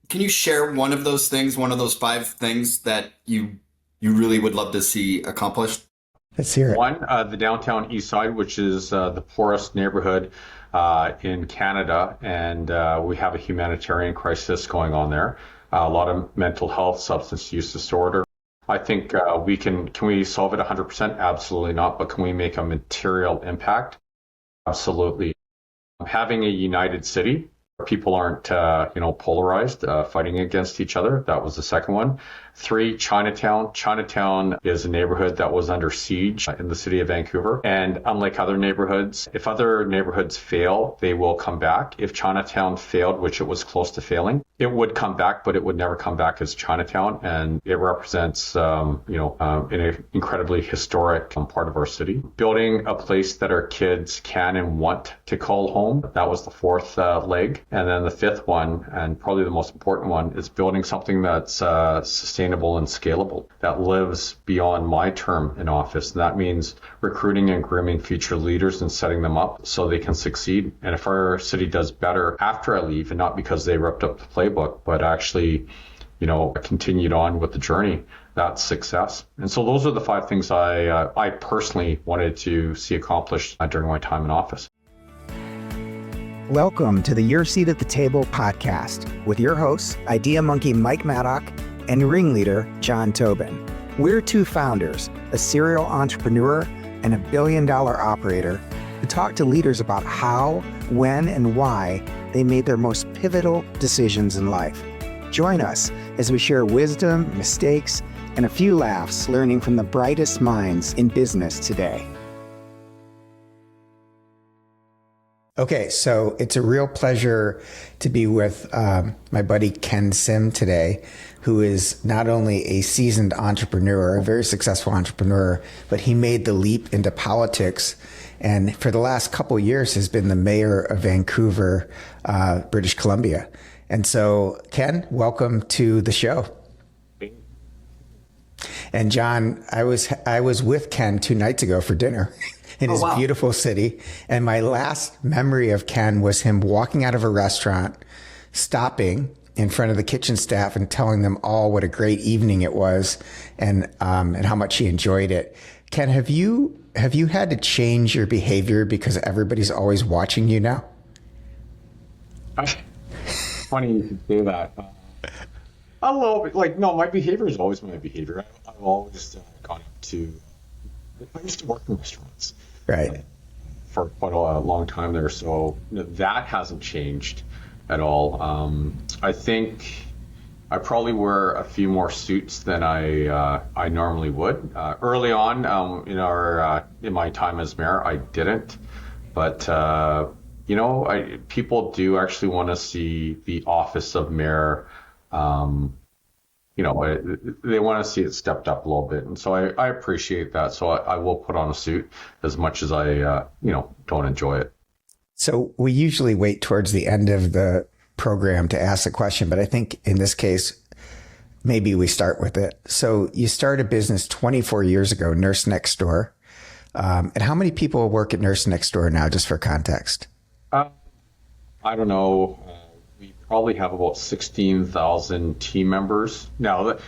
can you share one of those things, one of those 5 things that you really would love to see accomplished? Let's hear it. One, the Downtown Eastside, which is the poorest neighborhood in Canada, and we have a humanitarian crisis going on there. A lot of mental health, substance use disorder. I think can we solve it 100%? Absolutely not. But can we make a material impact? Absolutely. Having a united city where people aren't, polarized, fighting against each other. That was the second one. 3, Chinatown. Chinatown is a neighborhood that was under siege in the city of Vancouver. And unlike other neighborhoods, if other neighborhoods fail, they will come back. If Chinatown failed, which it was close to failing, it would come back, but it would never come back as Chinatown. And it represents, an incredibly historic part of our city. Building a place that our kids can and want to call home. That was the 4th leg. And then the 5th one, and probably the most important one, is building something that's sustainable and scalable, that lives beyond my term in office. And that means recruiting and grooming future leaders and setting them up so they can succeed. And if our city does better after I leave, and not because they ripped up the playbook, but actually, continued on with the journey, that's success. And so those are the 5 things I personally wanted to see accomplished during my time in office. Welcome to the Your Seat at the Table podcast with your hosts, Idea Monkey Mike Maddock and ringleader John Tobin. We're 2 founders, a serial entrepreneur and a billion-dollar operator, who talk to leaders about how, when, and why they made their most pivotal decisions in life. Join us as we share wisdom, mistakes, and a few laughs, learning from the brightest minds in business today. Okay, so it's a real pleasure to be with my buddy Ken Sim today, who is not only a seasoned entrepreneur, a very successful entrepreneur, but he made the leap into politics, and for the last couple of years has been the mayor of Vancouver, British Columbia. And so, Ken, welcome to the show. And John, I was with Ken 2 nights ago for dinner in his beautiful city. And my last memory of Ken was him walking out of a restaurant, stopping in front of the kitchen staff and telling them all what a great evening it was and how much he enjoyed it. Ken, have you had to change your behavior because everybody's always watching you now? Funny you should say that. A little bit, no, my behavior is always my behavior. I've always gone up to, I used to work in restaurants. Right. For quite a long time there. So that hasn't changed at all. I think I probably wear a few more suits than I normally would. Early on in my time as mayor, I didn't. But, people do actually want to see the office of mayor. They want to see it stepped up a little bit. And so I appreciate that. So I will put on a suit as much as I, don't enjoy it. So we usually wait towards the end of the program to ask the question, but I think in this case, maybe we start with it. So you started a business 24 years ago, Nurse Next Door. And how many people work at Nurse Next Door now, just for context? I don't know. We probably have about 16,000 team members. Now,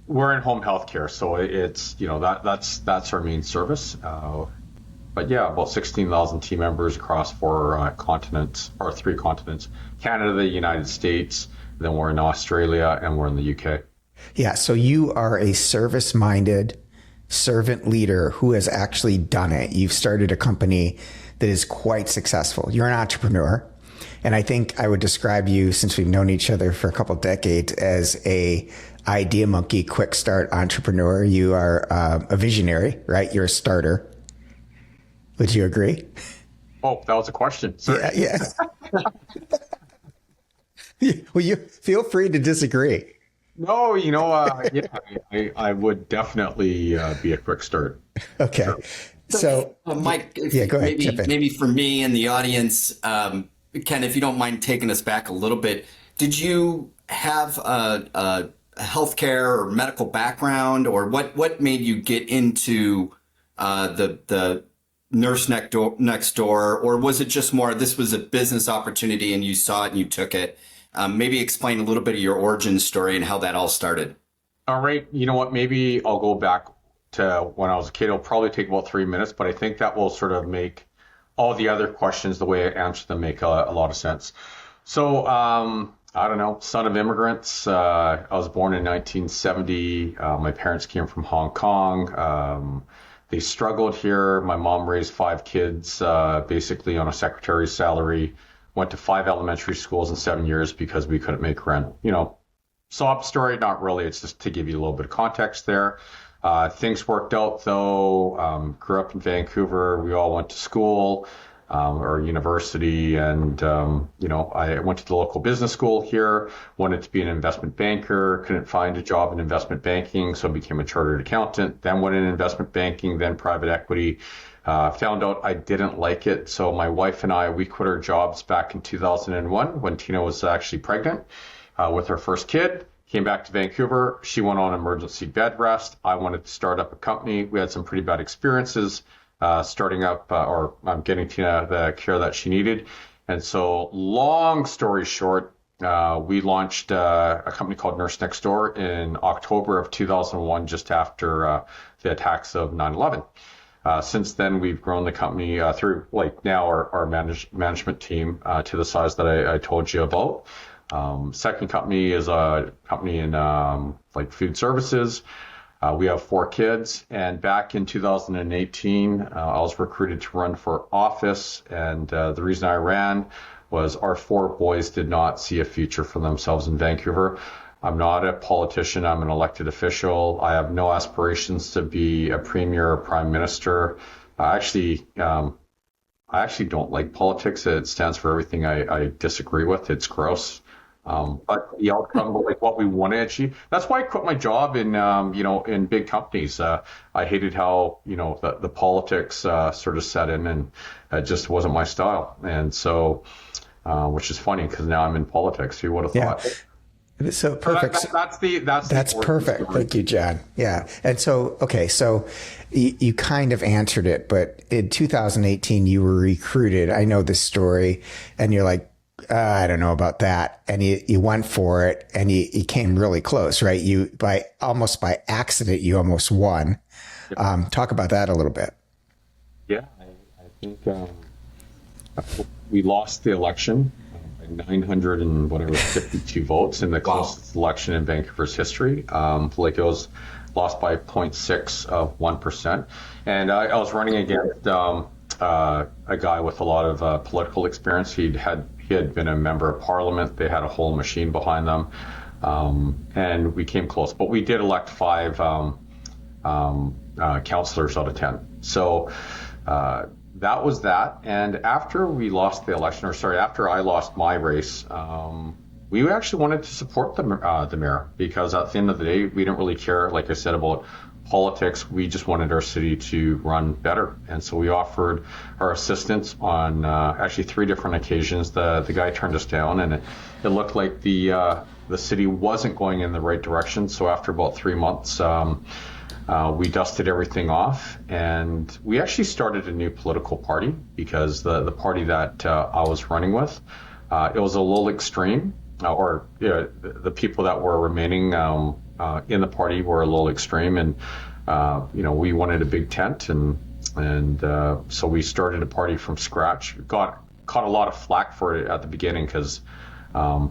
we're in home healthcare, so it's, that's our main service. But yeah, about 16,000 team members across 4 continents, or 3 continents, Canada, the United States, then we're in Australia, and we're in the UK. Yeah, so you are a service-minded servant leader who has actually done it. You've started a company that is quite successful. You're an entrepreneur. And I think I would describe you, since we've known each other for a couple of decades, as a idea monkey, quick start entrepreneur. You are a visionary, right? You're a starter. Would you agree? Oh, that was a question. Sorry. Yeah. Well, you feel free to disagree. No, I would definitely be a quick start. Okay. So Mike, go ahead. Maybe for me and the audience, Ken, if you don't mind taking us back a little bit, did you have a healthcare or medical background, or what made you get into the Nurse Next Door, or was it just more this was a business opportunity and you saw it and you took it? Maybe explain a little bit of your origin story and how that all started. All right. You know what? Maybe I'll go back to when I was a kid. It'll probably take about 3 minutes, but I think that will sort of make all the other questions, the way I answer them, make a lot of sense. So, I don't know, son of immigrants. I was born in 1970. My parents came from Hong Kong. They struggled here. My mom raised 5 kids, basically on a secretary's salary. Went to 5 elementary schools in 7 years because we couldn't make rent. Sob story, not really. It's just to give you a little bit of context there. Things worked out though. Grew up in Vancouver. We all went to school or university, and I went to the local business school here. Wanted to be an investment banker. Couldn't find a job in investment banking, so became a chartered accountant. Then went in investment banking, then private equity. Found out I didn't like it, so my wife and I, we quit our jobs back in 2001 when Tina was actually pregnant with her first kid. Came back to Vancouver. She went on emergency bed rest. I wanted to start up a company. We had some pretty bad experiences starting up or getting Tina the care that she needed. And so, long story short, we launched a company called Nurse Next Door in October of 2001, just after the attacks of 9/11. Since then, we've grown the company through now our management team to the size that I told you about. Second company is a company in food services. We have 4 kids, and back in 2018, I was recruited to run for office, and the reason I ran was our 4 boys did not see a future for themselves in Vancouver. I'm not a politician. I'm an elected official. I have no aspirations to be a premier or prime minister. I actually don't like politics. It stands for everything I disagree with. It's gross. But the outcome, what we want to achieve. That's why I quit my job in big companies. I hated how, the politics sort of set in, and it just wasn't my style. And so, which is funny because now I'm in politics. Who would have thought? So perfect. So that's perfect. Story. Thank you, John. Yeah. And so, okay. So you kind of answered it, but in 2018, you were recruited. I know this story, and you're like, I don't know about that. And you went for it, and you came really close, right? By accident, you almost won. Talk about that a little bit. Yeah, I think we lost the election by 952 votes in the closest election in Vancouver's history. It was lost by 0.6 of 1%. And I was running against a guy with a lot of political experience. He had been a member of parliament. They had a whole machine behind them. And we came close. But we did elect 5 councillors out of 10. So that was that. And after we lost the election, after I lost my race, we actually wanted to support the mayor, because at the end of the day, we didn't really care, like I said, about politics. We just wanted our city to run better. And so we offered our assistance on actually 3 different occasions. The guy turned us down, and it looked like the city wasn't going in the right direction. So after about 3 months, we dusted everything off, and we actually started a new political party, because the party that I was running with, it was a little extreme, the people that were remaining in the party were a little extreme, and we wanted a big tent, and so we started a party from scratch. Caught a lot of flack for it at the beginning, because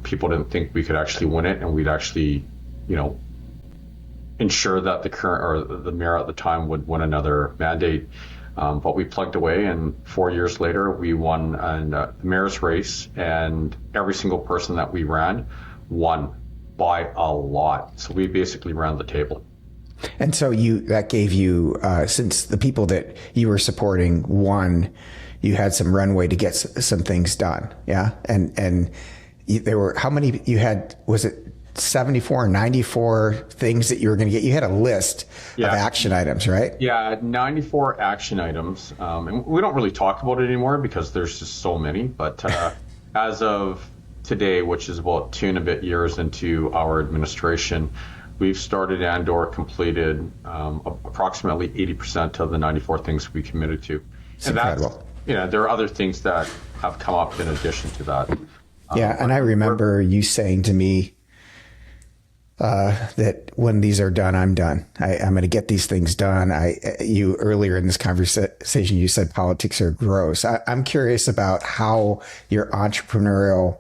people didn't think we could actually win it, and we'd actually ensure that the mayor at the time would win another mandate. But we plugged away, and 4 years later, we won the mayor's race, and every single person that we ran won by a lot. So we basically ran the table. And so that gave you, since the people that you were supporting won, you had some runway to get some things done. Yeah. And there were, how many you had, was it 74 or 94 things that you were going to get? You had a list of action items, right? Yeah, 94 action items. And we don't really talk about it anymore because there's just so many. But as of today, which is about 2 and a bit years into our administration, we've started and/or completed approximately 80% of the 94 things we committed to. It's incredible. There are other things that have come up in addition to that. Yeah, and I remember you saying to me that when these are done, I'm done. I'm going to get these things done. You earlier in this conversation, you said politics are gross. I'm curious about how your entrepreneurial,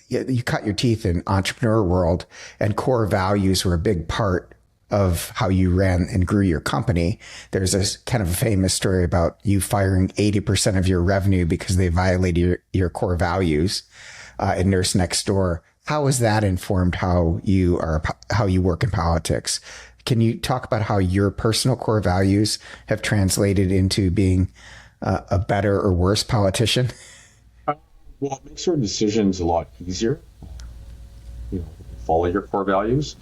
you cut your teeth in entrepreneur world, and core values were a big part of how you ran and grew your company. There's a kind of a famous story about you firing 80% of your revenue because they violated your core values in Nurse Next Door. How has that informed how you work in politics? Can you talk about how your personal core values have translated into being a better or worse politician? Well, it makes our decisions a lot easier. Follow your core values.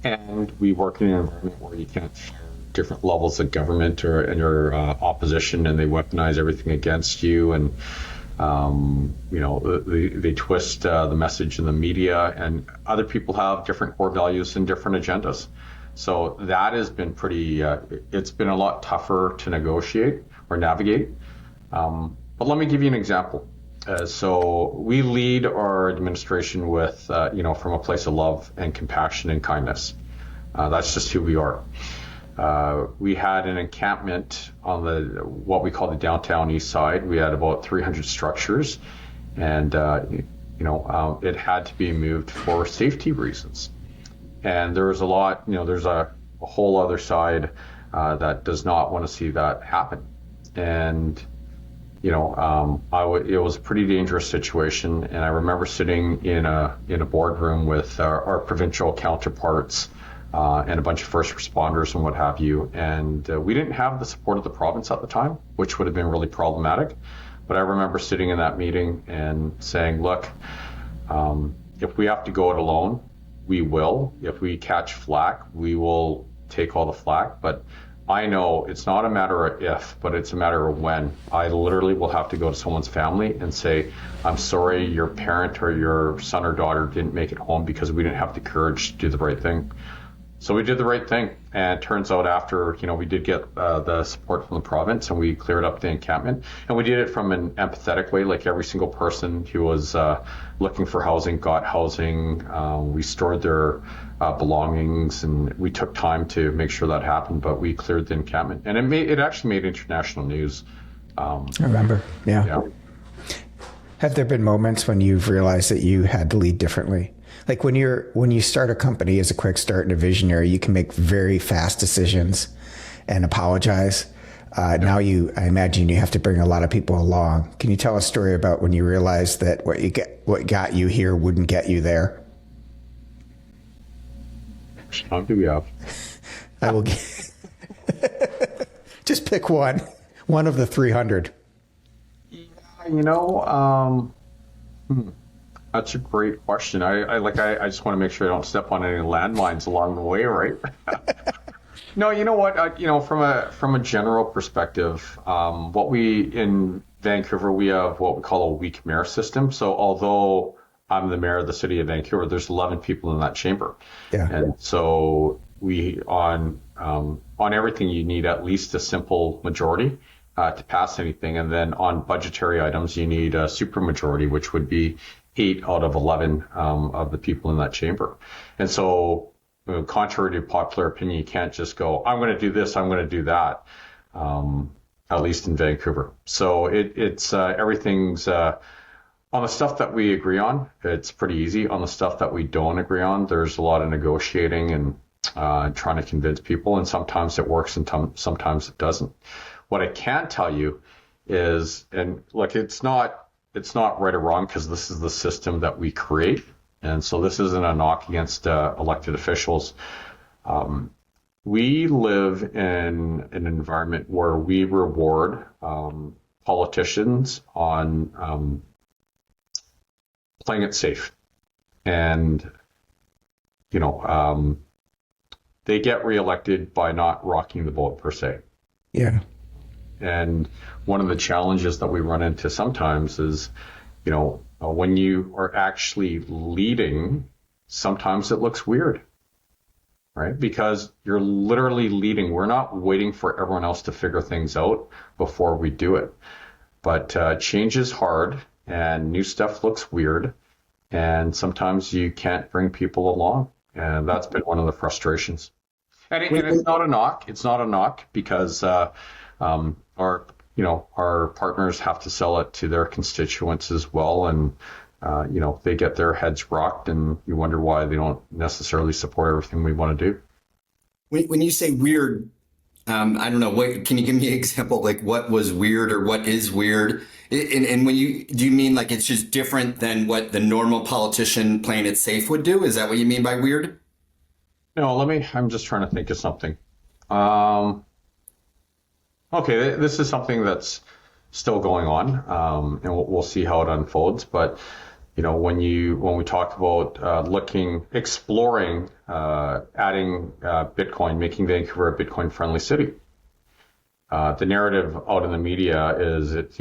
And we work in an environment where you can't share different levels of government and your opposition, and they weaponize everything against you. And they twist the message in the media, and other people have different core values and different agendas. So that has been it's been a lot tougher to negotiate or navigate. But let me give you an example. So we lead our administration with, from a place of love and compassion and kindness. That's just who we are. We had an encampment on what we call the Downtown Eastside. We had about 300 structures, and it had to be moved for safety reasons. And there was a lot. There's a whole other side that does not want to see that happen. And it was a pretty dangerous situation, and I remember sitting in a boardroom with our provincial counterparts and a bunch of first responders and what have you, and we didn't have the support of the province at the time, which would have been really problematic. But I remember sitting in that meeting and saying, look, if we have to go it alone, we will. If we catch flack, we will take all the flack, but I know it's not a matter of if, but it's a matter of when. I literally will have to go to someone's family and say, I'm sorry, your parent or your son or daughter didn't make it home because we didn't have the courage to do the right thing. So we did the right thing. And it turns out after, we did get the support from the province, and we cleared up the encampment. And we did it from an empathetic way, like every single person who was looking for housing got housing. We stored their belongings, and we took time to make sure that happened, but we cleared the encampment. And it actually made international news. I remember. Yeah. Have there been moments when you've realized that you had to lead differently? Like when you start a company as a quick start and a visionary, you can make very fast decisions and apologize. Now I imagine you have to bring a lot of people along. Can you tell a story about when you realized that what got you here wouldn't get you there? How do we have? I will just pick one of the 300. That's a great question. I just want to make sure I don't step on any landmines along the way, right? No, you know what? From a general perspective, in Vancouver, we have what we call a weak mayor system. So although I'm the mayor of the city of Vancouver, there's 11 people in that chamber. Yeah. And so on everything, you need at least a simple majority to pass anything. And then on budgetary items, you need a supermajority, which would be 8 out of 11 of the people in that chamber. And so, contrary to popular opinion, you can't just go, I'm going to do this, I'm going to do that, at least in Vancouver. So it's everything's on the stuff that we agree on, it's pretty easy. On the stuff that we don't agree on, there's a lot of negotiating and trying to convince people, and sometimes it works and sometimes it doesn't. What I can tell you is, and look, it's not right or wrong, because this is the system that we create. And so this isn't a knock against elected officials. We live in an environment where we reward politicians on playing it safe. And, they get reelected by not rocking the boat per se. Yeah. And one of the challenges that we run into sometimes is, when you are actually leading, sometimes it looks weird, right? Because you're literally leading. We're not waiting for everyone else to figure things out before we do it. But change is hard, and new stuff looks weird, and sometimes you can't bring people along, and that's been one of the frustrations. And it's not a knock. It's not a knock because our partners have to sell it to their constituents as well, and they get their heads rocked, and you wonder why they don't necessarily support everything we want to do. When you say weird, I don't know. Can you give me an example? Like what was weird or what is weird? And do you mean like it's just different than what the normal politician playing it safe would do? Is that what you mean by weird? No, I'm just trying to think of something. Okay, this is something that's still going on, and we'll see how it unfolds. But when we talk about exploring, adding Bitcoin, making Vancouver a Bitcoin-friendly city, the narrative out in the media is it's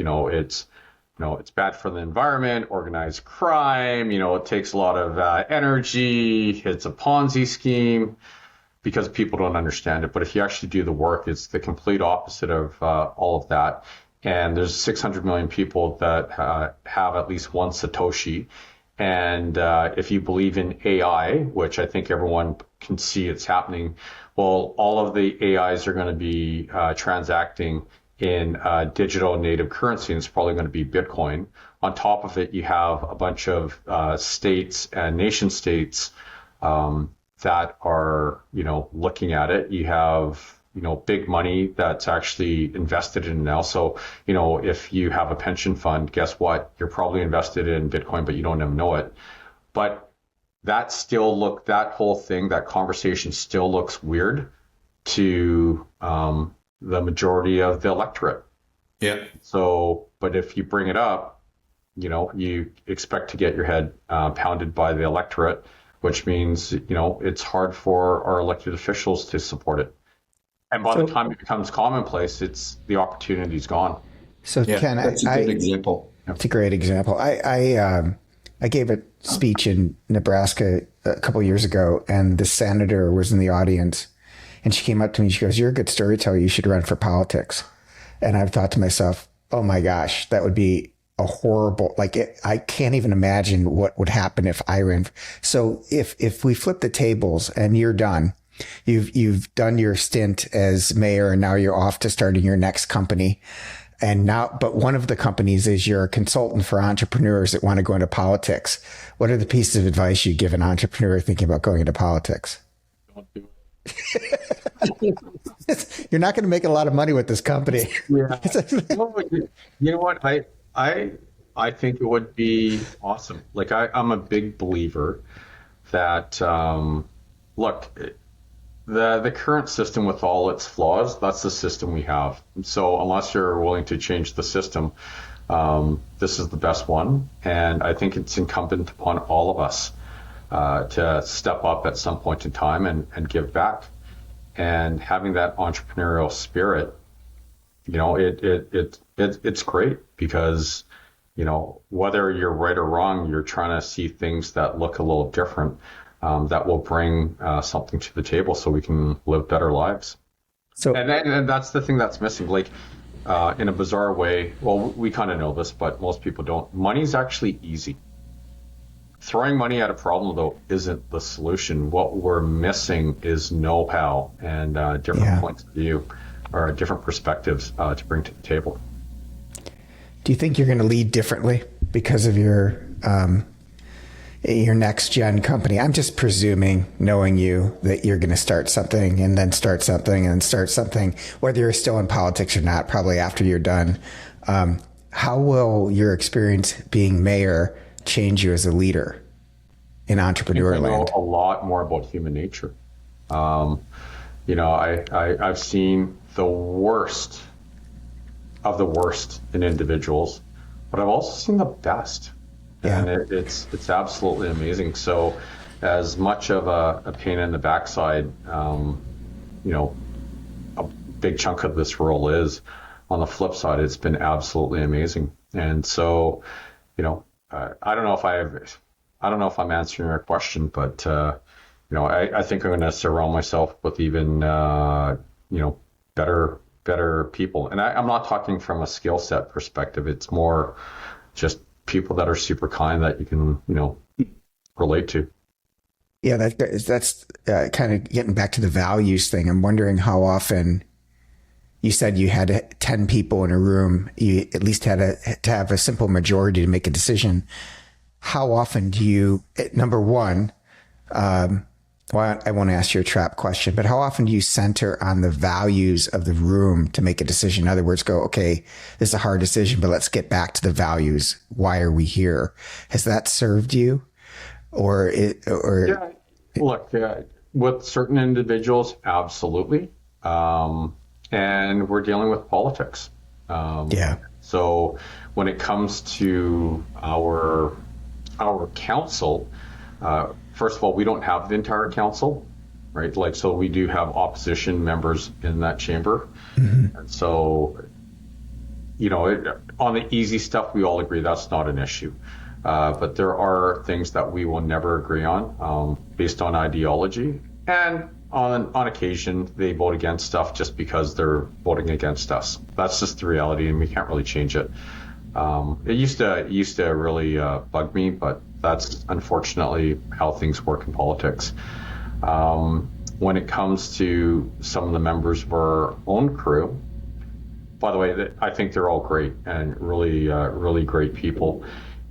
bad for the environment, organized crime. It takes a lot of energy. It's a Ponzi scheme because people don't understand it. But if you actually do the work, it's the complete opposite of all of that. And there's 600 million people that have at least one Satoshi. And if you believe in AI, which I think everyone can see it's happening, well, all of the AIs are going to be transacting in digital native currency, and it's probably going to be Bitcoin. On top of it, you have a bunch of states and nation states that are, looking at it. You have big money that's actually invested in now. So, if you have a pension fund, guess what? You're probably invested in Bitcoin, but you don't even know it. But that conversation still looks weird to the majority of the electorate. Yeah. So, but if you bring it up, you expect to get your head pounded by the electorate, which means, it's hard for our elected officials to support it. And by the time it becomes commonplace, the opportunity's gone. So yeah, Ken, that's a good example. It's a great example. I gave a speech in Nebraska a couple of years ago, and the senator was in the audience, and she came up to me. She goes, "You're a good storyteller. You should run for politics." And I've thought to myself, "Oh my gosh, that would be a horrible. I can't even imagine what would happen if I ran." So if we flip the tables and you're done. You've done your stint as mayor, and now you're off to starting your next company. But one of the companies is you're a consultant for entrepreneurs that want to go into politics. What are the pieces of advice you give an entrepreneur thinking about going into politics? Don't do it. You're not going to make a lot of money with this company. Yeah. You know what? I think it would be awesome. I'm a big believer that, look, the current system with all its flaws, that's the system we have. So unless you're willing to change the system, this is the best one. And I think it's incumbent upon all of us to step up at some point in time and give back. And having that entrepreneurial spirit, it's great because, whether you're right or wrong, you're trying to see things that look a little different. That will bring something to the table so we can live better lives. And that's the thing that's missing. In a bizarre way, well, we kind of know this, but most people don't. Money's actually easy. Throwing money at a problem, though, isn't the solution. What we're missing is know-how and different points of view or different perspectives to bring to the table. Do you think you're going to lead differently because of your next gen company? I'm just presuming, knowing you, that you're going to start something and then start something and start something, whether you're still in politics or not, probably after you're done. How will your experience being mayor change you as a leader in entrepreneur land? I know a lot more about human nature. I've seen the worst of the worst in individuals, but I've also seen the best. Yeah. And it's absolutely amazing. So as much of a pain in the backside, a big chunk of this role is, on the flip side, it's been absolutely amazing. And so, I don't know if I'm answering your question, but, I think I'm going to surround myself with even, better people. And I'm not talking from a skill set perspective. It's more just people that are super kind that you can, relate to. Yeah, that's kind of getting back to the values thing. I'm wondering how often you said you had 10 people in a room. You at least had to have a simple majority to make a decision. How often do you, number one, well, I won't ask you a trap question, but how often do you center on the values of the room to make a decision? In other words, go, okay, this is a hard decision, but let's get back to the values. Why are we here? Has that served you? Yeah, look, with certain individuals, absolutely. And we're dealing with politics. So when it comes to our council, first of all, we don't have the entire council, right? Like, so we do have opposition members in that chamber. Mm-hmm. And so, on the easy stuff, we all agree that's not an issue. But there are things that we will never agree on based on ideology. And on occasion, they vote against stuff just because they're voting against us. That's just the reality, and we can't really change it. It used to really bug me, but that's unfortunately how things work in politics. When it comes to some of the members of our own crew, by the way, I think they're all great and really, really great people.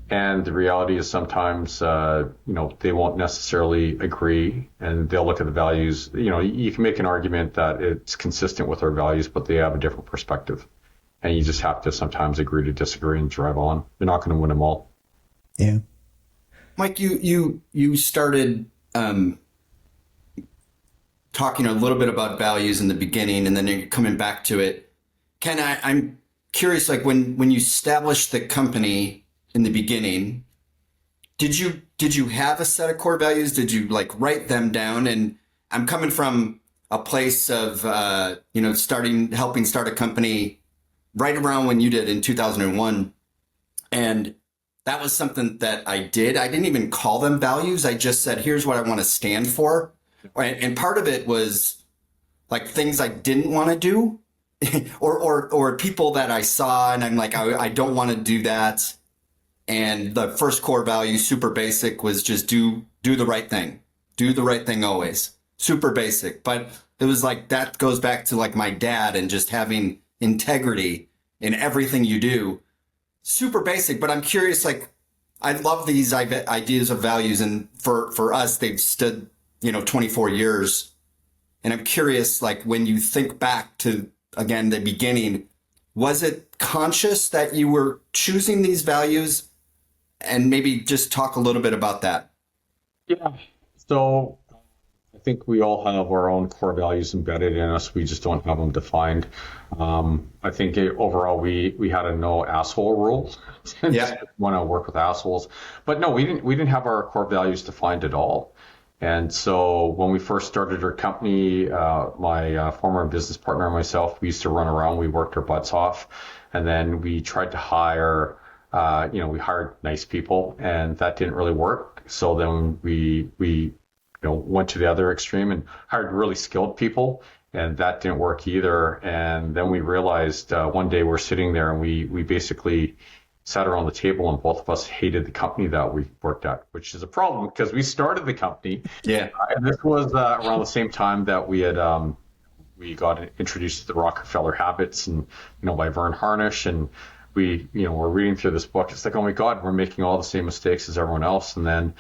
And the reality is sometimes, they won't necessarily agree, and they'll look at the values. You can make an argument that it's consistent with our values, but they have a different perspective. And you just have to sometimes agree to disagree and drive on. You're not going to win them all. Yeah. Mike, you started talking a little bit about values in the beginning, and then you're coming back to it. Ken, I'm curious, like when you established the company in the beginning, did you have a set of core values? Did you write them down? And I'm coming from a place of helping start a company right around when you did in 2001, and that was something that I did. I didn't even call them values. I just said, here's what I want to stand for. And part of it was like things I didn't want to do or people that I saw and I'm like, I don't want to do that. And the first core value, super basic, was just do the right thing. Do the right thing always. Super basic. But it was like, that goes back to like my dad and just having integrity in everything you do. Super basic. But I'm curious, like, I love these ideas of values. And for us, they've stood, 24 years. And I'm curious, like, when you think back to, again, the beginning, was it conscious that you were choosing these values? And maybe just talk a little bit about that. Yeah. So I think we all have our own core values embedded in us. We just don't have them defined. I think overall we had a no asshole rule. Yeah. Want to work with assholes, but no, we didn't have our core values defined at all. And so when we first started our company, my former business partner and myself, we used to run around. We worked our butts off, and then we tried to hire. We hired nice people, and that didn't really work. So then we went to the other extreme and hired really skilled people, and that didn't work either. And then we realized one day we're sitting there and we basically sat around the table, and both of us hated the company that we worked at, which is a problem because we started the company. Yeah. And this was around the same time that we had we got introduced to the Rockefeller Habits and by Vern Harnish, and we we're reading through this book. It's like, oh my God, we're making all the same mistakes as everyone else. And then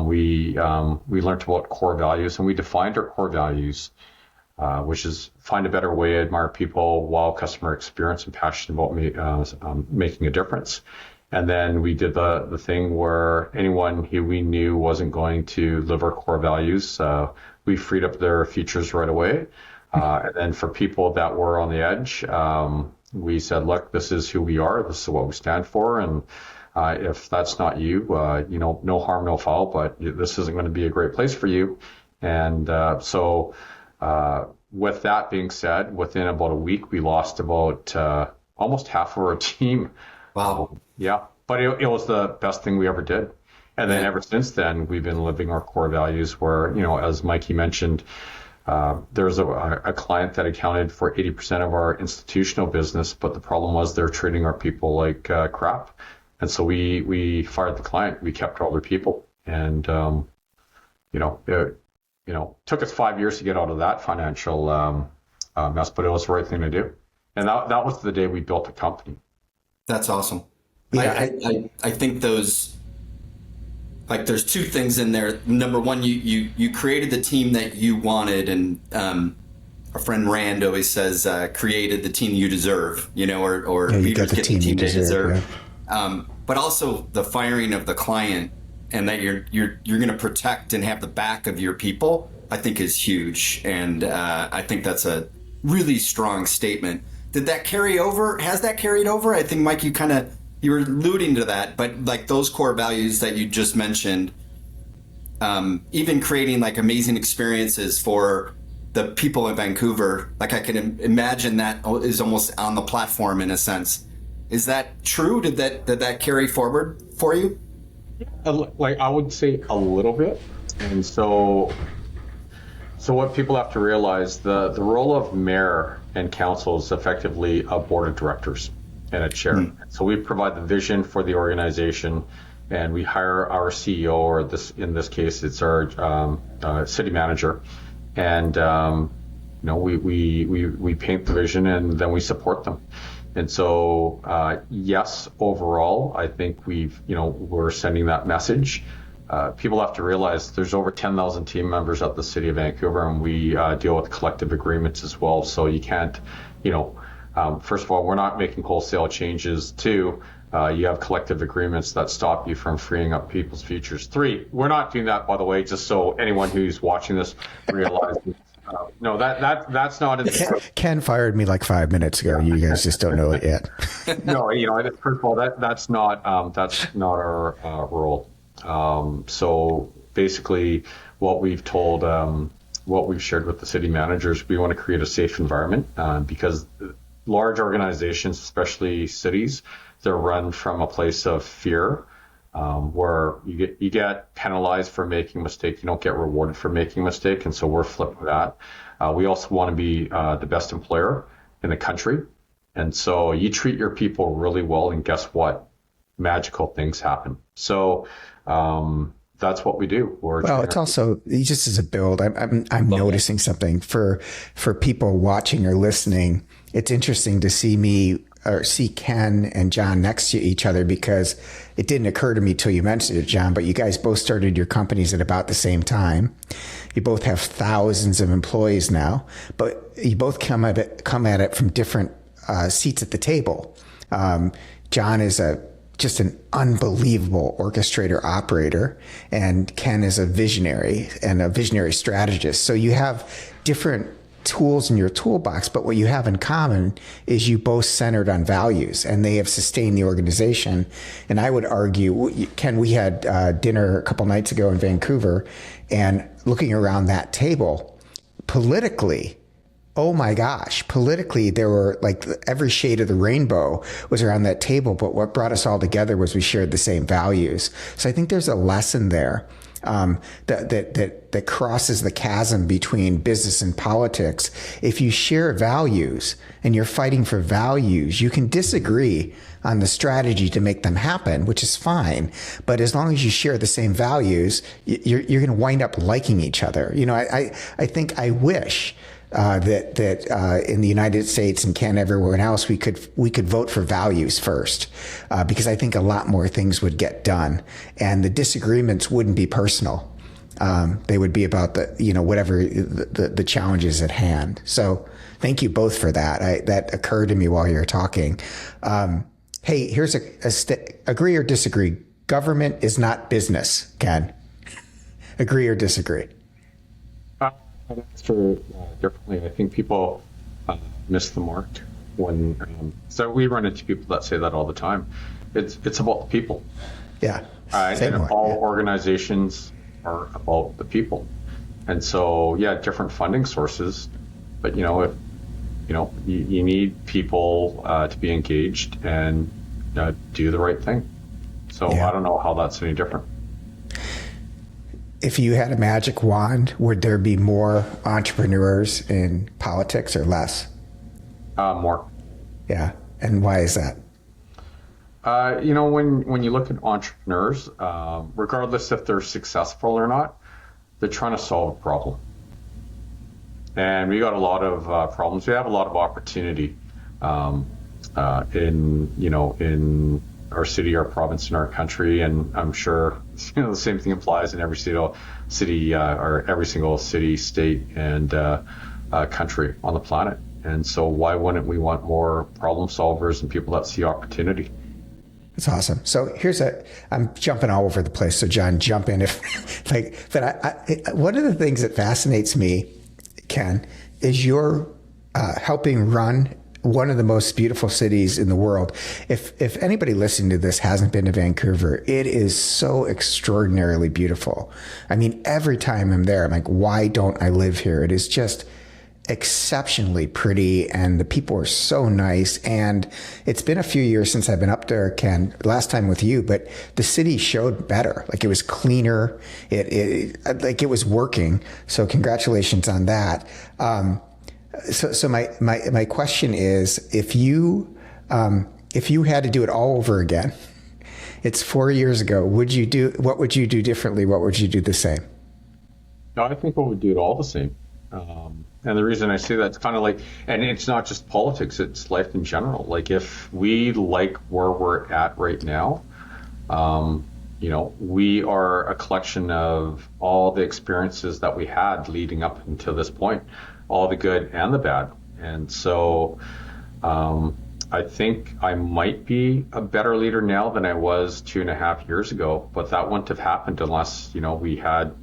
we learned about core values, and we defined our core values, which is find a better way, admire people, wow customer experience, and passionate about making a difference. And then we did the thing where anyone who we knew wasn't going to live our core values, we freed up their features right away. And then for people that were on the edge, we said, look, this is who we are. This is what we stand for. And if that's not you, no harm, no foul, but this isn't going to be a great place for you. And so with that being said, within about a week, we lost about almost half of our team. Wow. Yeah. But it was the best thing we ever did. And then ever since then, we've been living our core values where, as Mikey mentioned, there's a client that accounted for 80% of our institutional business, but the problem was they're treating our people like crap. And so we fired the client. We kept all their people, and took us 5 years to get out of that financial mess, but it was the right thing to do. And that was the day we built the company. That's awesome. Yeah, I think those, like, there's two things in there. Number one, you created the team that you wanted, and our friend Rand always says, created the team you deserve, or leaders get the team they deserve. Yeah. But also the firing of the client, and that you're going to protect and have the back of your people, I think is huge. And I think that's a really strong statement. Did that carry over? Has that carried over? I think, Mike, you were alluding to that, but like those core values that you just mentioned, even creating like amazing experiences for the people in Vancouver, like I can imagine that is almost on the platform in a sense. Is that true? Did that carry forward for you? Like, I would say a little bit. And so what people have to realize, the role of mayor and council is effectively a board of directors and a chair. So we provide the vision for the organization, and we hire our CEO, or in this case, it's our city manager. And we paint the vision, and then we support them. And so, yes, overall, I think we're sending that message. People have to realize there's over 10,000 team members at the City of Vancouver, and we deal with collective agreements as well. So you can't, first of all, we're not making wholesale changes. Two, you have collective agreements that stop you from freeing up people's futures. Three, we're not doing that, by the way, just so anyone who's watching this realizes. No, that's not. Ken fired me like 5 minutes ago. You guys just don't know it yet. No, first of all, that's not our role. So basically, what we've shared with the city managers, we want to create a safe environment because large organizations, especially cities, they're run from a place of fear. Where you get penalized for making a mistake, you don't get rewarded for making a mistake, and so we're flipping that. We also want to be the best employer in the country, and so you treat your people really well, and guess what? Magical things happen. So that's what we do. It's also just as a build. I'm noticing something for people watching or listening. It's interesting to see Ken and John next to each other, because it didn't occur to me till you mentioned it, John, but you guys both started your companies at about the same time. You both have thousands of employees now, but you both come at it from different seats at the table. John is just an unbelievable orchestrator operator, and Ken is a visionary strategist. So you have different tools in your toolbox, but what you have in common is you both centered on values, and they have sustained the organization. And I would argue, Ken, we had dinner a couple nights ago in Vancouver, and looking around that table, politically, oh my gosh, politically, there were like every shade of the rainbow was around that table. But what brought us all together was we shared the same values. So I think there's a lesson there that crosses the chasm between business and politics. If you share values and you're fighting for values, you can disagree on the strategy to make them happen, which is fine. But as long as you share the same values, you're going to wind up liking each other. I think I wish that in the United States and Canada, everywhere else, we could vote for values first, because I think a lot more things would get done, and the disagreements wouldn't be personal. They would be about whatever the challenges at hand. So thank you both for that. That occurred to me while you were talking. Hey, here's agree or disagree. Government is not business, Ken. Agree or disagree? I'd answer differently. I think people miss the mark when. So we run into people that say that all the time. It's about the people. Yeah. And all organizations are about the people. And so, different funding sources, but if you need people to be engaged and do the right thing. So I don't know how that's any different. If you had a magic wand, would there be more entrepreneurs in politics or less? More. Yeah. And why is that? When you look at entrepreneurs, regardless if they're successful or not, they're trying to solve a problem. And we got a lot of problems. We have a lot of opportunity in our city, our province, and our country. And I'm sure the same thing applies in every city or every single city, state, and country on the planet. And so why wouldn't we want more problem solvers and people that see opportunity? That's awesome. So I'm jumping all over the place. So John, jump in but one of the things that fascinates me, Ken, is you're helping run one of the most beautiful cities in the world. If anybody listening to this hasn't been to Vancouver, it is so extraordinarily beautiful. I mean, every time I'm there, I'm like, why don't I live here? It is just exceptionally pretty, and the people are so nice. And it's been a few years since I've been up there, Ken, last time with you, but the city showed better. Like, it was cleaner. It was working. So congratulations on that. So my question is, if you had to do it all over again, it's 4 years ago, what would you do differently? What would you do the same? No, I think we would do it all the same. And the reason I say that, it's kind of like, and it's not just politics, it's life in general. Like, if we like where we're at right now, we are a collection of all the experiences that we had leading up until this point, all the good and the bad. And so I think I might be a better leader now than I was 2.5 years ago, but that wouldn't have happened unless, we had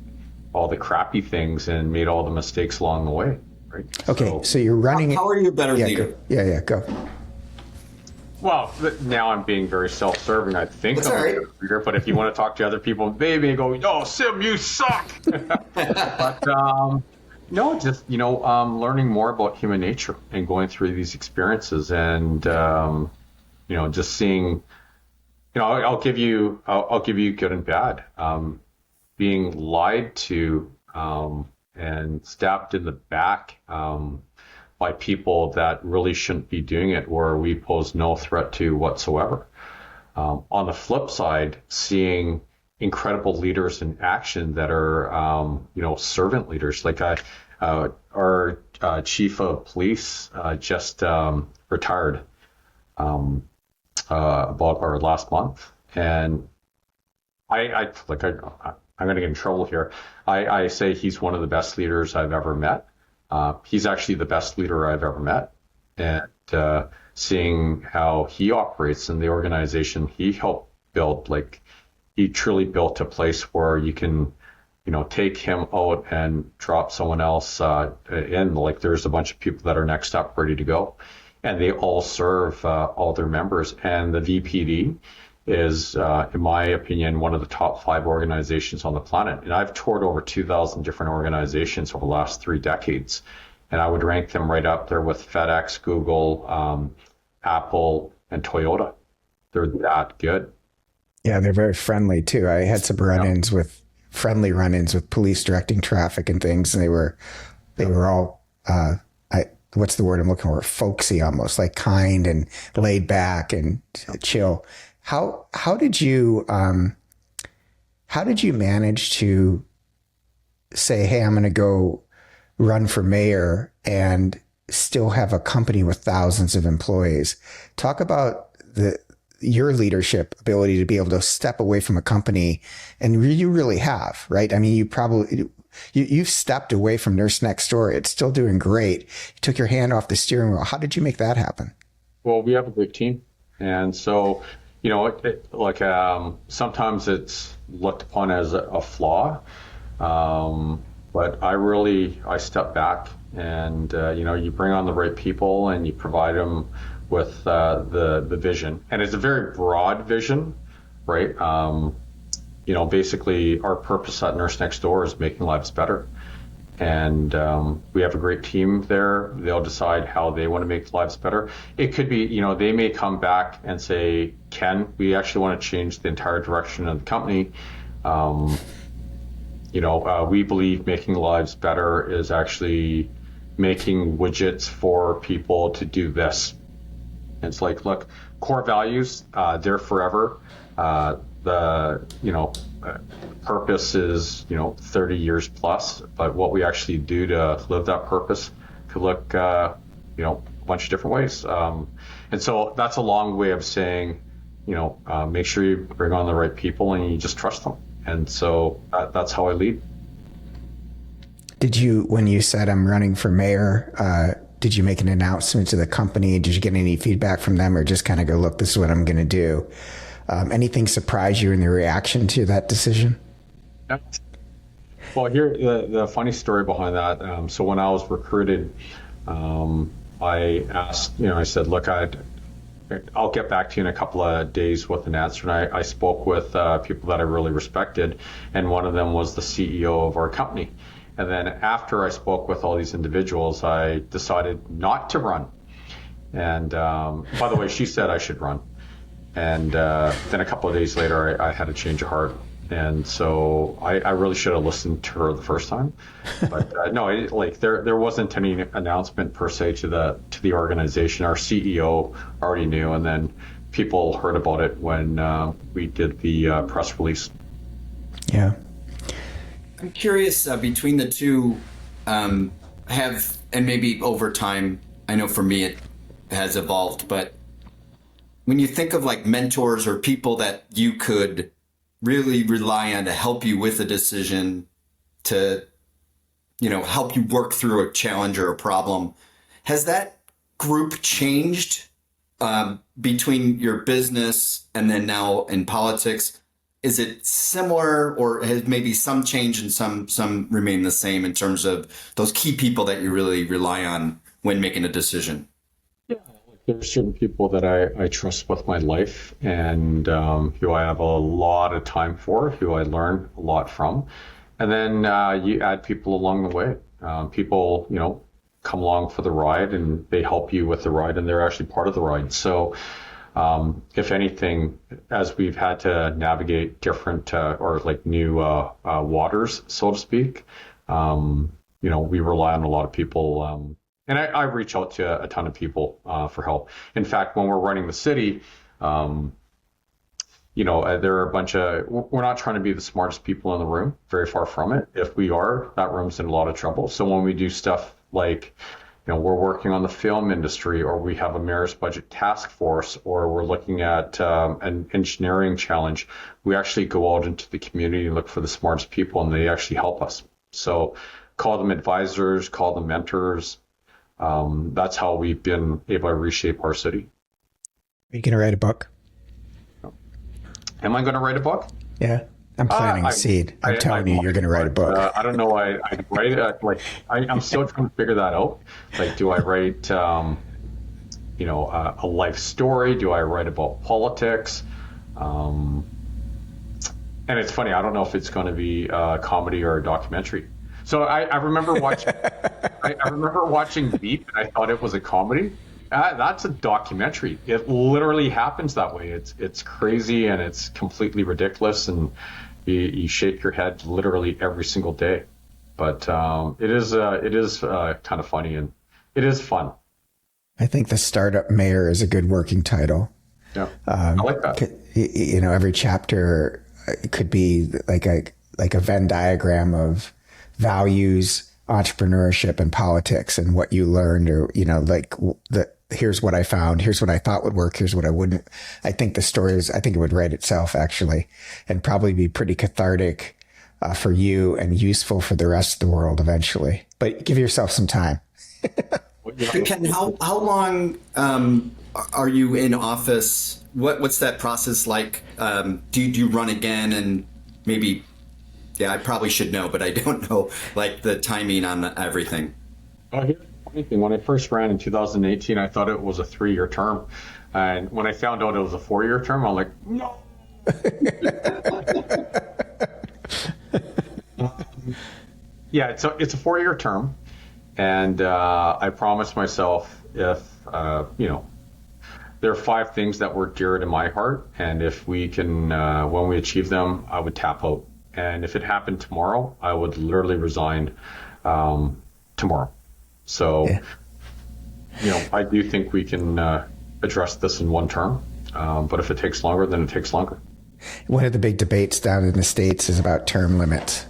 all the crappy things and made all the mistakes along the way, right? Okay, so you're running. How are you a better leader? Go. Well, now I'm being very self-serving. I think That's I'm all a right. better leader, but if you want to talk to other people, they may go, "Oh, Sim, you suck." But no, just learning more about human nature and going through these experiences, and just seeing. I'll give you good and bad. Being lied to and stabbed in the back by people that really shouldn't be doing it, or we pose no threat to whatsoever. On the flip side, seeing incredible leaders in action that are, servant leaders. Like our chief of police just retired about our last month, and I'm going to get in trouble here. I say he's one of the best leaders I've ever met. He's actually the best leader I've ever met. And seeing how he operates in the organization he helped build, like, he truly built a place where you can, take him out and drop someone else in. Like, there's a bunch of people that are next up ready to go. And they all serve all their members. And the VPD is, in my opinion, one of the top 5 organizations on the planet. And I've toured over 2,000 different organizations over the last 3 decades. And I would rank them right up there with FedEx, Google, Apple, and Toyota. They're that good. Yeah, they're very friendly too. I had some run-ins with police directing traffic and things, and they were all what's the word I'm looking for? Folksy, almost, like kind and laid back and chill. How did you manage to say, hey, I'm going to go run for mayor and still have a company with thousands of employees? Talk about your leadership ability to be able to step away from a company, and you really have, right? I mean, you've stepped away from Nurse Next Door. It's still doing great. You took your hand off the steering wheel. How did you make that happen? Well, we have a great team, and so sometimes it's looked upon as a flaw, but I step back, and you bring on the right people and you provide them with the vision, and it's a very broad vision, right? Basically our purpose at Nurse Next Door is making lives better, and we have a great team there. They'll decide how they want to make lives better. It could be, they may come back and say, Ken, we actually want to change the entire direction of the company. We believe making lives better is actually making widgets for people to do this. And it's like, look, core values, they're forever. The purpose is 30 years plus, but what we actually do to live that purpose could look a bunch of different ways. And so that's a long way of saying, make sure you bring on the right people and you just trust them. And so that's how I lead. Did you, when you said I'm running for mayor, did you make an announcement to the company? Did you get any feedback from them, or just kind of go, look, this is what I'm going to do? Anything surprise you in the reaction to that decision? Well, here, the funny story behind that. So when I was recruited, I asked, I said, look, I'll get back to you in a couple of days with an answer. And I spoke with people that I really respected, and one of them was the CEO of our company. And then after I spoke with all these individuals, I decided not to run. And by the way, she said I should run. And then a couple of days later, I had a change of heart. And so I really should have listened to her the first time. But no, there wasn't any announcement per se to the organization. Our CEO already knew, and then people heard about it when we did the press release. Yeah. I'm curious, between the two, and maybe over time, I know for me it has evolved, but when you think of like mentors or people that you could really rely on to help you with a decision, to, help you work through a challenge or a problem, has that group changed between your business and then now in politics? Is it similar, or has maybe some change and some remain the same in terms of those key people that you really rely on when making a decision? Yeah, there's certain people that I trust with my life, and who I have a lot of time for, who I learn a lot from. And then you add people along the way. People, come along for the ride, and they help you with the ride, and they're actually part of the ride. So if anything, as we've had to navigate different or like new waters, so to speak, we rely on a lot of people. And I reach out to a ton of people for help. In fact, when we're running the city, there are a bunch of, we're not trying to be the smartest people in the room, very far from it. If we are, that room's in a lot of trouble. So when we do stuff like, we're working on the film industry, or we have a mayor's budget task force, or we're looking at an engineering challenge, we actually go out into the community and look for the smartest people, and they actually help us. So call them advisors, call them mentors. That's how we've been able to reshape our city. Are you going to write a book? Am I going to write a book? Yeah. I'm planting a seed. I'm telling you, you're going to write a book. I don't know. I'd write it. I'm still trying to figure that out. Like, do I write, a life story? Do I write about politics? And it's funny. I don't know if it's going to be a comedy or a documentary. So I remember watching. I remember watching Veep, and I thought it was a comedy. That's a documentary. It literally happens that way. It's crazy, and it's completely ridiculous, and you shake your head literally every single day. But it is kind of funny, and it is fun. I think the Startup Mayor is a good working title. Yeah, I like that. Every chapter could be like a Venn diagram of values, entrepreneurship, and politics, and what you learned, or here's what I found, here's what I thought would work, here's what I wouldn't. I think it would write itself, actually, and probably be pretty cathartic for you and useful for the rest of the world eventually. But give yourself some time. Ken, how long are you in office? What's that process like? Do you run again? And maybe, yeah, I probably should know, but I don't know, like, the timing on everything. Here's the funny thing. When I first ran in 2018, I thought it was a 3-year term. And when I found out it was a 4-year term, I'm like, no. Yeah, it's a 4-year term. And I promised myself, if, there are 5 things that were dear to my heart. And if we can, when we achieve them, I would tap out. And if it happened tomorrow, I would literally resign tomorrow. So, I do think we can address this in one term. But if it takes longer, then it takes longer. One of the big debates down in the States is about term limits.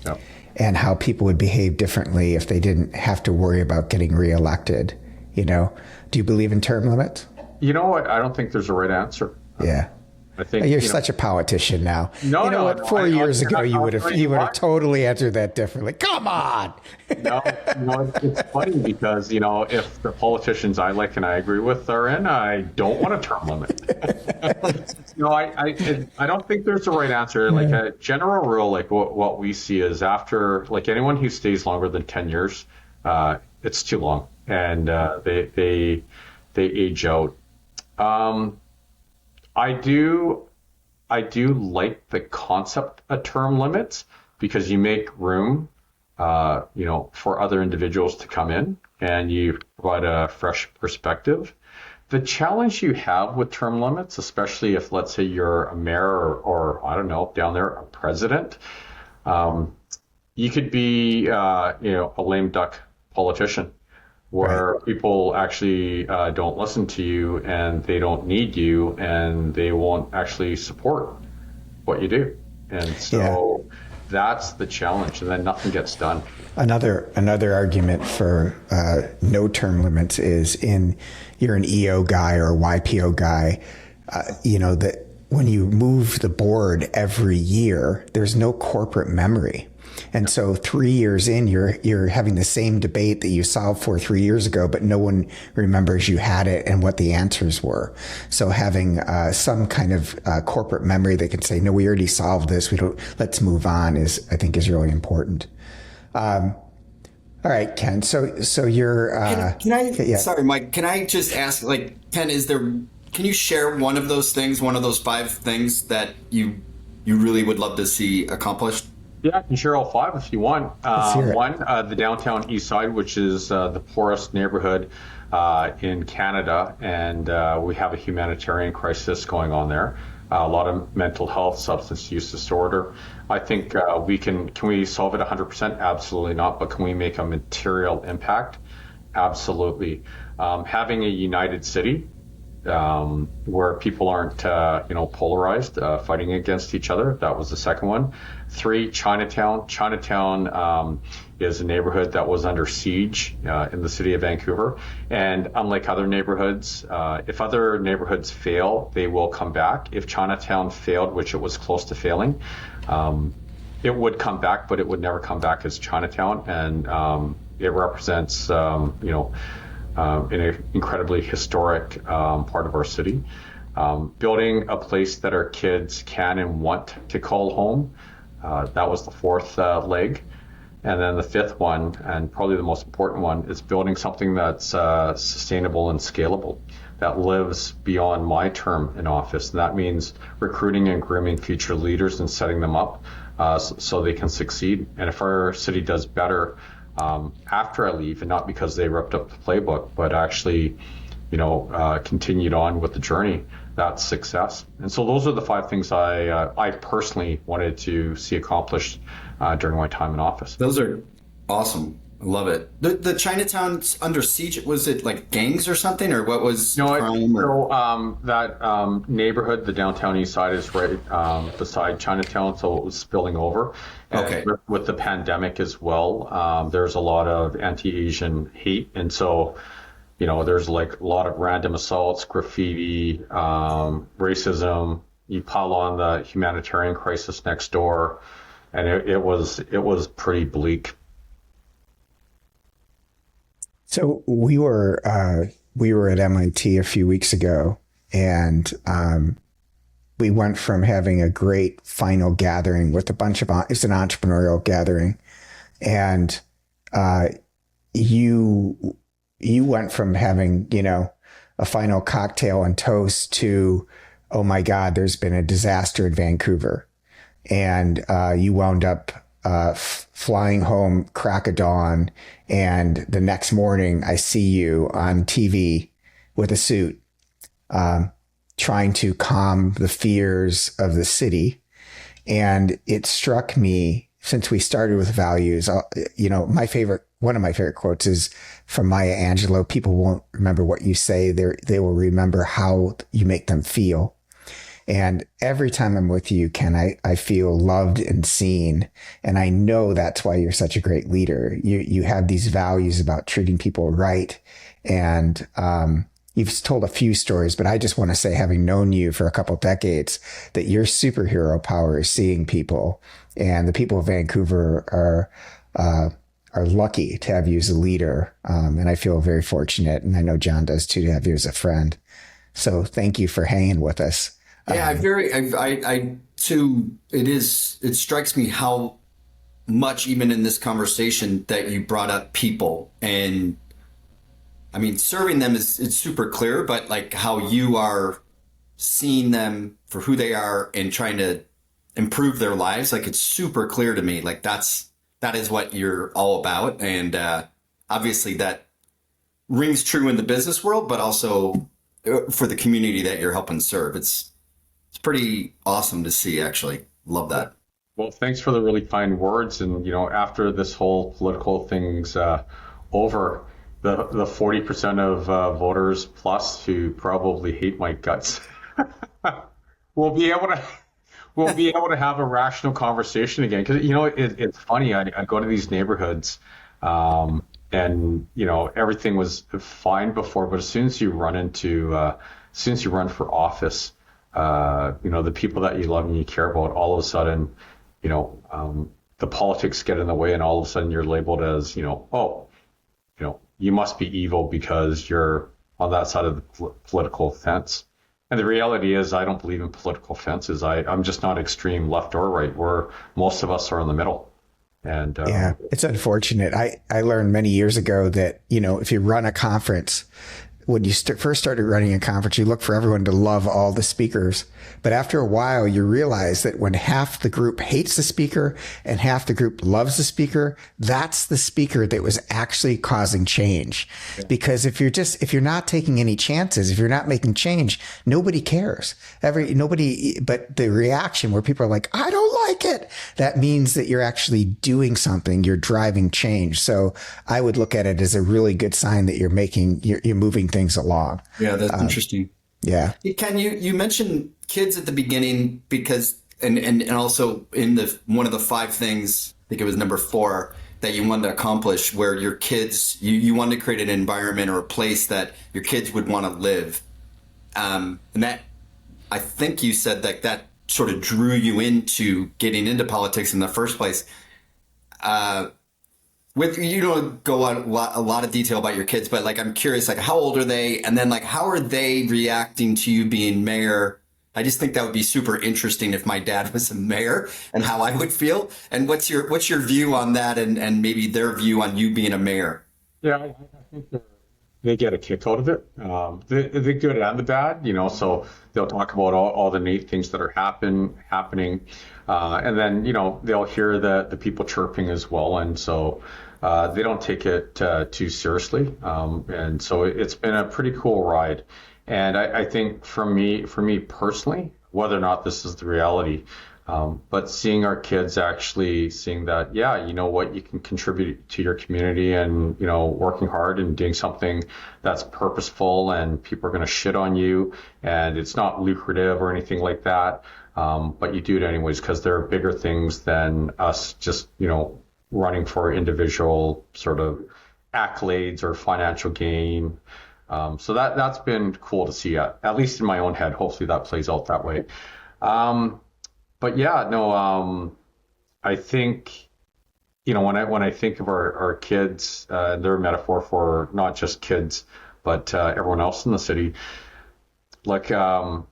Yep. And how people would behave differently if they didn't have to worry about getting reelected. You know, do you believe in term limits? You know what? I don't think there's a right answer. Yeah. I think you're such a politician now. No, you know no, what? no, 4 years ago, you would have why. totally answered that differently. Come on. No, it's funny because, if the politicians I like and I agree with are in, I don't want a term limit. I don't think there's a right answer. Like a general rule, like what we see is after, like anyone who stays longer than 10 years, it's too long, and they age out. I do like the concept of term limits because you make room, for other individuals to come in and you provide a fresh perspective. The challenge you have with term limits, especially if, let's say, you're a mayor or I don't know, down there, a president, you could be, a lame duck politician where people actually don't listen to you and they don't need you and they won't actually support what you do. And so that's the challenge, and then nothing gets done. Another argument for no term limits is you're an EO guy or a YPO guy, that when you move the board every year, there's no corporate memory. And so 3 years in, you're having the same debate that you solved for 3 years ago, but no one remembers you had it and what the answers were. So having some kind of corporate memory that can say, no, we already solved this. Let's move on I think is really important. All right, Ken. So you're. Can I? Yeah. Sorry, Mike. Can I just ask, Ken? Can you share one of those things, one of those 5 things that you really would love to see accomplished? Yeah, I can share all 5 if you want. One, the Downtown Eastside, which is the poorest neighborhood in Canada, and we have a humanitarian crisis going on there. A lot of mental health, substance use disorder. I think can we solve it 100%? Absolutely not. But can we make a material impact? Absolutely. Having a united city where people aren't, polarized, fighting against each other. That was the second one. 3, Chinatown. Chinatown is a neighborhood that was under siege in the city of Vancouver. And unlike other neighborhoods, if other neighborhoods fail, they will come back. If Chinatown failed, which it was close to failing, it would come back, but it would never come back as Chinatown. And it represents, an incredibly historic part of our city. Building a place that our kids can and want to call home. That was the 4th leg. And then the 5th one, and probably the most important one, is building something that's sustainable and scalable, that lives beyond my term in office. And that means recruiting and grooming future leaders and setting them up so they can succeed. And if our city does better after I leave, and not because they ripped up the playbook, but actually, continued on with the journey, that's success. And so those are the 5 things I personally wanted to see accomplished during my time in office. Those are awesome. I love it. The Chinatown's under siege. Was it like gangs or something, or what was crime? That neighborhood, the Downtown Eastside, is right beside Chinatown, so it was spilling over. Okay. And with the pandemic as well, there's a lot of anti-Asian hate, and so there's like a lot of random assaults, graffiti, racism. You pile on the humanitarian crisis next door, and it was pretty bleak. So we were at MIT a few weeks ago, and we went from having a great final gathering with a bunch of it's an entrepreneurial gathering, and you went from having a final cocktail and toast to, oh my God, there's been a disaster in Vancouver, and you wound up flying home crack of dawn, and the next morning I see you on TV with a suit, trying to calm the fears of the city. And it struck me since we started with values, one of my favorite quotes is from Maya Angelou. People won't remember what you say. They will remember how you make them feel. And every time I'm with you, Ken, I feel loved and seen. And I know that's why you're such a great leader. You have these values about treating people right. And, you've told a few stories, but I just want to say, having known you for a couple decades, that your superhero power is seeing people, and the people of Vancouver are lucky to have you as a leader. And I feel very fortunate, and I know John does too, to have you as a friend. So thank you for hanging with us. Yeah, it strikes me how much, even in this conversation, that you brought up people. And I mean, serving them it's super clear, but like how you are seeing them for who they are and trying to improve their lives, like it's super clear to me. Like that is what you're all about. And obviously that rings true in the business world, but also for the community that you're helping serve. It's pretty awesome to see, actually. Love that. Well, thanks for the really kind words. And, after this whole political thing's over, the 40% of voters plus who probably hate my guts will be able to have a rational conversation again. Because, it's funny. I go to these neighborhoods and, everything was fine before. But as soon as you run for office, the people that you love and you care about, all of a sudden, the politics get in the way, and all of a sudden you're labeled as, you must be evil because you're on that side of the political fence. And the reality is, I don't believe in political fences. I'm just not extreme left or right, where most of us are in the middle. And yeah, it's unfortunate. I learned many years ago that, if you run a conference, when you first started running a conference, you look for everyone to love all the speakers. But after a while, you realize that when half the group hates the speaker and half the group loves the speaker, that's the speaker that was actually causing change. Yeah. Because if you're not taking any chances, if you're not making change, nobody cares. But the reaction where people are like, I don't like it, that means that you're actually doing something, you're driving change. So I would look at it as a really good sign that you're moving things along. Yeah, that's interesting. Yeah. Ken, you mentioned kids at the beginning because, and also in one of the 5 things, I think it was number 4, that you wanted to accomplish, where your kids, you wanted to create an environment or a place that your kids would want to live. And that, I think you said that sort of drew you into getting into politics in the first place. You don't go on a lot of detail about your kids, but like I'm curious, like how old are they, and then like how are they reacting to you being mayor? I just think that would be super interesting if my dad was a mayor and how I would feel. And what's your view on that, and maybe their view on you being a mayor? Yeah, I think they get a kick out of it. The good and the bad, So they'll talk about all the neat things that are happening, and then they'll hear the people chirping as well, and so they don't take it too seriously. And so it's been a pretty cool ride. And I think for me personally, whether or not this is the reality, but seeing our kids actually seeing that, yeah, you can contribute to your community, and, working hard and doing something that's purposeful, and people are going to shit on you, and it's not lucrative or anything like that. But you do it anyways, because there are bigger things than us just, running for individual sort of accolades or financial gain. So that's been cool to see, at least in my own head. Hopefully that plays out that way. But yeah, no, I think, when I think of our kids, they're a metaphor for not just kids, but everyone else in the city. Like, a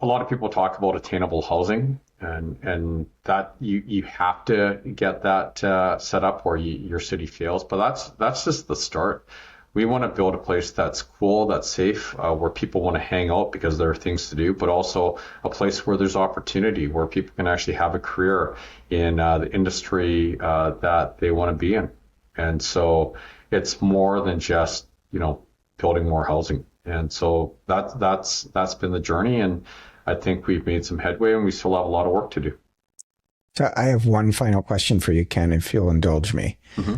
lot of people talk about attainable housing, and that you have to get that set up, or your city fails. But that's just the start. We want to build a place that's cool, that's safe, where people want to hang out because there are things to do, but also a place where there's opportunity, where people can actually have a career in the industry that they want to be in. And so it's more than just, building more housing. And so that's been the journey. And I think we've made some headway, and we still have a lot of work to do. So I have one final question for you, Ken, if you'll indulge me.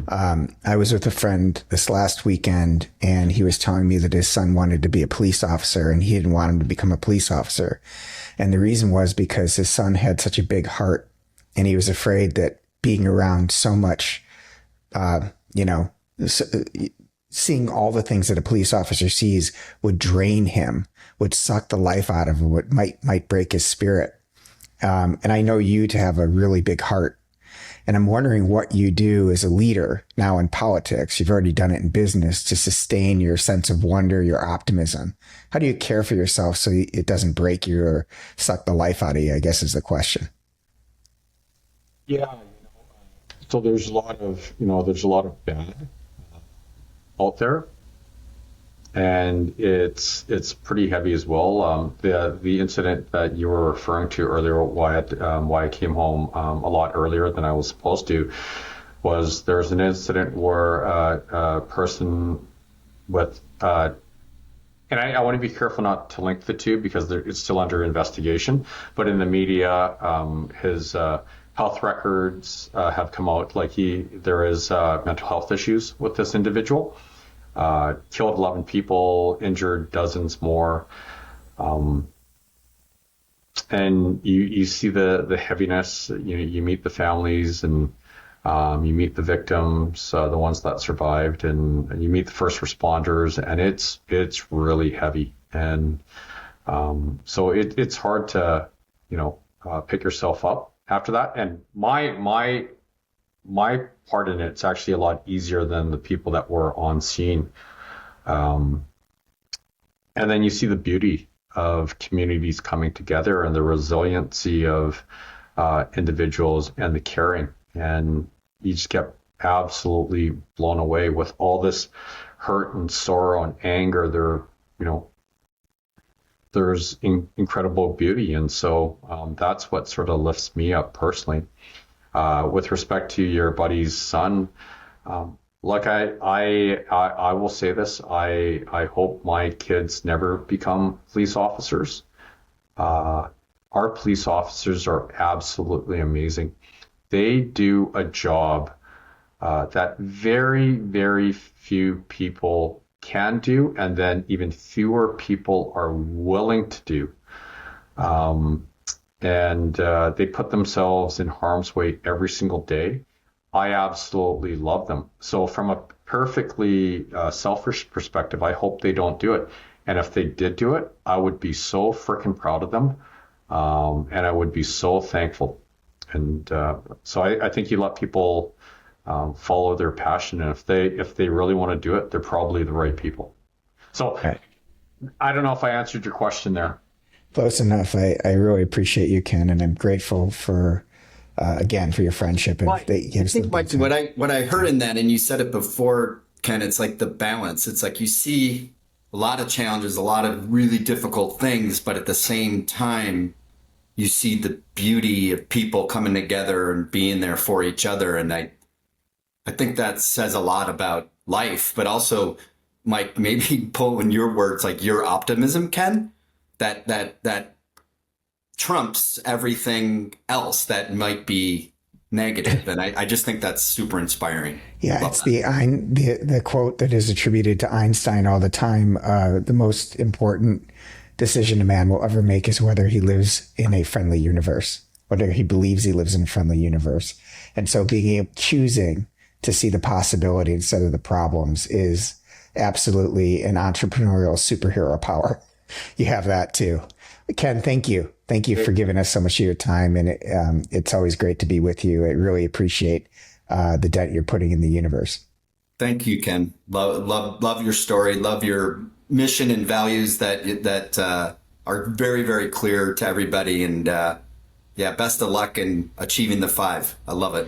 I was with a friend this last weekend, and he was telling me that his son wanted to be a police officer, and he didn't want him to become a police officer. And the reason was because his son had such a big heart, and he was afraid that being around so much, seeing all the things that a police officer sees would drain him, would suck the life out of him, would might break his spirit. And I know you to have a really big heart. And I'm wondering what you do as a leader now in politics. You've already done it in business to sustain your sense of wonder, your optimism. How do you care for yourself so it doesn't break you or suck the life out of you, I guess is the question. Yeah, so there's a lot of bad out there, and it's pretty heavy as well. The incident that you were referring to earlier, why I came home a lot earlier than I was supposed to, was there's an incident where a person with and I want to be careful not to link the two because it's still under investigation. But in the media, his health records have come out. Like there is mental health issues with this individual. Killed 11 people, injured dozens more. And you see the heaviness. You meet the families and you meet the victims, the ones that survived, and you meet the first responders, and it's really heavy. And so it's hard to pick yourself up after that. And my part in it's actually a lot easier than the people that were on scene. And then you see the beauty of communities coming together and the resiliency of individuals and the caring. And you just get absolutely blown away with all this hurt and sorrow and anger. There's incredible beauty. And so that's what sort of lifts me up personally. With respect to your buddy's son, like I will say this, I hope my kids never become police officers. Our police officers are absolutely amazing. They do a job that very, very few people can do, and then even fewer people are willing to do. And they put themselves in harm's way every single day. I absolutely love them. So from a perfectly selfish perspective, I hope they don't do it. And if they did do it, I would be so freaking proud of them. And I would be so thankful. And so I think you let people follow their passion. And if they really want to do it, they're probably the right people. So okay. I don't know if I answered your question there. Close enough. I really appreciate you, Ken, and I'm grateful for, again, for your friendship. And I think what I heard in that, and you said it before, Ken, it's like the balance. It's like you see a lot of challenges, a lot of really difficult things, but at the same time, you see the beauty of people coming together and being there for each other. And I think that says a lot about life, but also, Mike, maybe pull in your words, like your optimism, Ken, that trumps everything else that might be negative. And I just think that's super inspiring. Yeah, it's the quote that is attributed to Einstein all the time. The most important decision a man will ever make is whether he lives in a friendly universe, whether he believes he lives in a friendly universe. And so choosing to see the possibility instead of the problems is absolutely an entrepreneurial superhero power. You have that too. Ken, thank you. Thank you for giving us so much of your time. And it's always great to be with you. I really appreciate the dent you're putting in the universe. Thank you, Ken. Love your story. Love your mission and values that are very, very clear to everybody. And best of luck in achieving the 5. I love it.